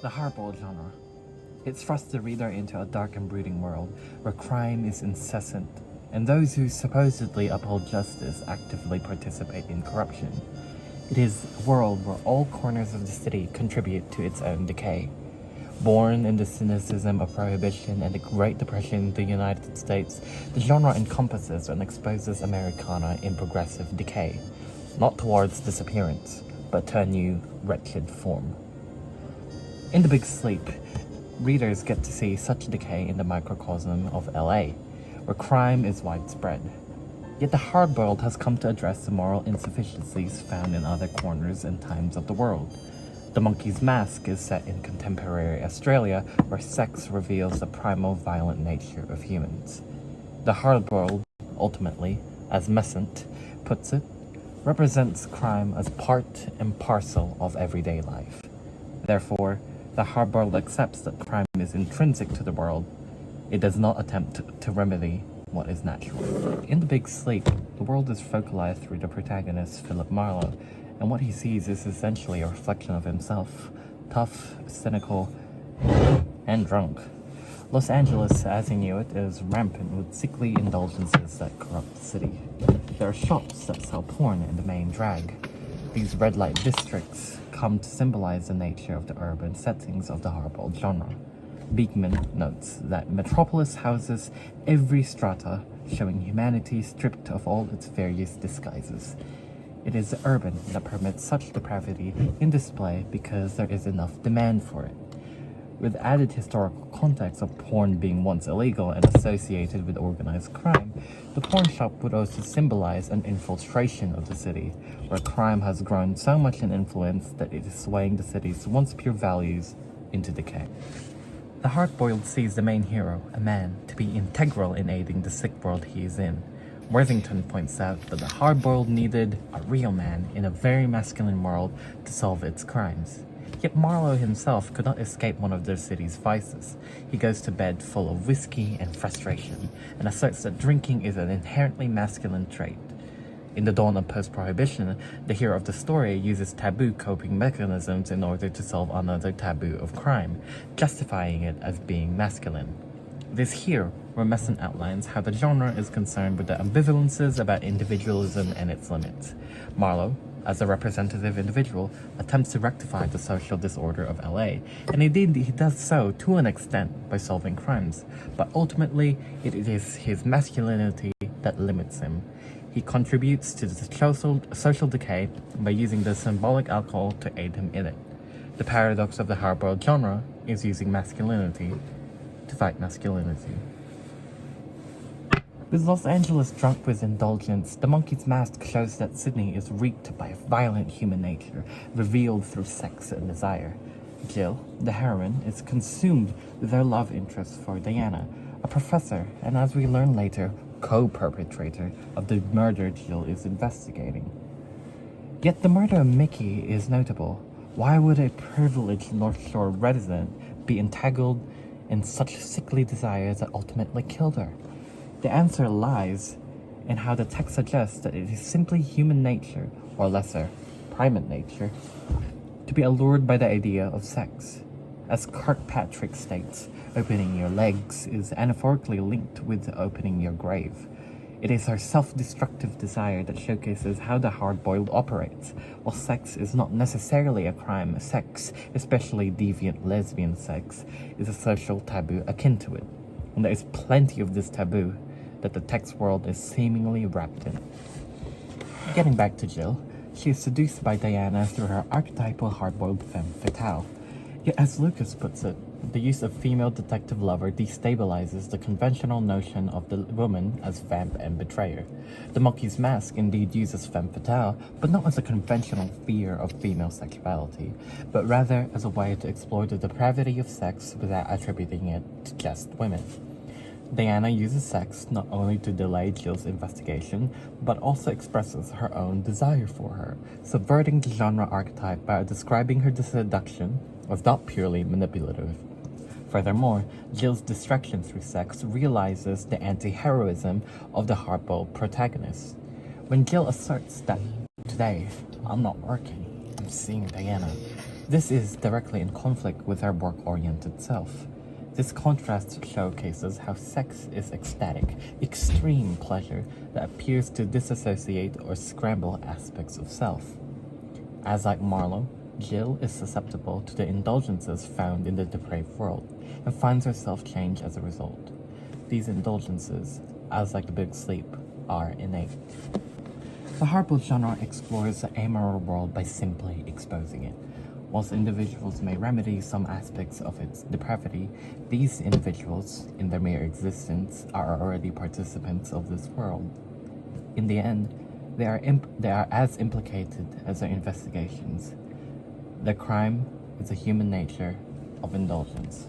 The hardboiled genre. It thrusts the reader into a dark and brooding world where crime is incessant, and those who supposedly uphold justice actively participate in corruption. It is a world where all corners of the city contribute to its own decay. Born in the cynicism of Prohibition and the Great Depression in the United States, the genre encompasses and exposes Americana in progressive decay, not towards disappearance, but to a new, wretched form. In The Big Sleep, readers get to see such decay in the microcosm of LA, where crime is widespread. Yet the Hardboiled has come to address the moral insufficiencies found in other corners and times of the world. The Monkey's Mask is set in contemporary Australia, where sex reveals the primal violent nature of humans. The Hardboiled, ultimately, as Messant puts it, represents crime as part and parcel of everyday life. Therefore, the Hardboiled accepts that crime is intrinsic to the world. It does not attempt to remedy what is natural. In The Big Sleep, the world is focalized through the protagonist, Philip Marlowe, and what he sees is essentially a reflection of himself, tough, cynical, and drunk. Los Angeles, as he knew it, is rampant with sickly indulgences that corrupt the city. There are shops that sell porn in the main drag. These red light districts come to symbolize the nature of the urban settings of the hardboiled genre. Beekman notes that Metropolis houses every strata, showing humanity stripped of all its various disguises. It is urban that permits such depravity in display because there is enough demand for it. With added historical context of porn being once illegal and associated with organized crime, the porn shop would also symbolize an infiltration of the city, where crime has grown so much in influence that it is swaying the city's once pure values into decay. The Hardboiled sees the main hero, a man, to be integral in aiding the sick world he is in. Worthington points out that the Hardboiled needed a real man in a very masculine world to solve its crimes. Yet Marlowe himself could not escape one of their city's vices. He goes to bed full of whiskey and frustration, and asserts that drinking is an inherently masculine trait. In the dawn of post-prohibition, the hero of the story uses taboo coping mechanisms in order to solve another taboo of crime, justifying it as being masculine. It is here where Messant outlines how the genre is concerned with the ambivalences about individualism and its limits. Marlowe, as a representative individual, attempts to rectify the social disorder of LA, and indeed he does so to an extent by solving crimes, but ultimately it is his masculinity that limits him. He contributes to the social decay by using the symbolic alcohol to aid him in it. The paradox of the hardboiled genre is using masculinity to fight masculinity. With Los Angeles drunk with indulgence, The Monkey's Mask shows that Sydney is wreaked by a violent human nature, revealed through sex and desire. Jill, the heroine, is consumed with her love interest for Diana, a professor, and as we learn later, co-perpetrator of the murder Jill is investigating. Yet the murder of Mickey is notable. Why would a privileged North Shore resident be entangled in such sickly desires that ultimately killed her? The answer lies in how the text suggests that it is simply human nature, or lesser, primate nature, to be allured by the idea of sex. As Kirkpatrick states, opening your legs is anaphorically linked with opening your grave. It is our self-destructive desire that showcases how the hard-boiled operates. While sex is not necessarily a crime, sex, especially deviant lesbian sex, is a social taboo akin to it. And there is plenty of this taboo that the text world is seemingly wrapped in. Getting back to Jill, she is seduced by Diana through her archetypal hard-boiled femme fatale. Yet as Lucas puts it, the use of female detective lover destabilizes the conventional notion of the woman as vamp and betrayer. The Monkey's Mask indeed uses femme fatale, but not as a conventional fear of female sexuality, but rather as a way to explore the depravity of sex without attributing it to just women. Diana uses sex not only to delay Jill's investigation, but also expresses her own desire for her, subverting the genre archetype by describing her seduction as not purely manipulative. Furthermore, Jill's distraction through sex realizes the anti-heroism of the hardboiled protagonist. When Jill asserts that, "Today, I'm not working, I'm seeing Diana," This is directly in conflict with our work-oriented self. This contrast showcases how sex is ecstatic, extreme pleasure that appears to disassociate or scramble aspects of self. As like Marlowe, Jill is susceptible to the indulgences found in the depraved world and finds herself change as a result. These indulgences, as like the Big Sleep, are innate. The hardboiled genre explores the amoral world by simply exposing it. Whilst individuals may remedy some aspects of its depravity, these individuals, in their mere existence, are already participants of this world. In the end, they are as implicated as their investigations. The crime is the human nature of indulgence.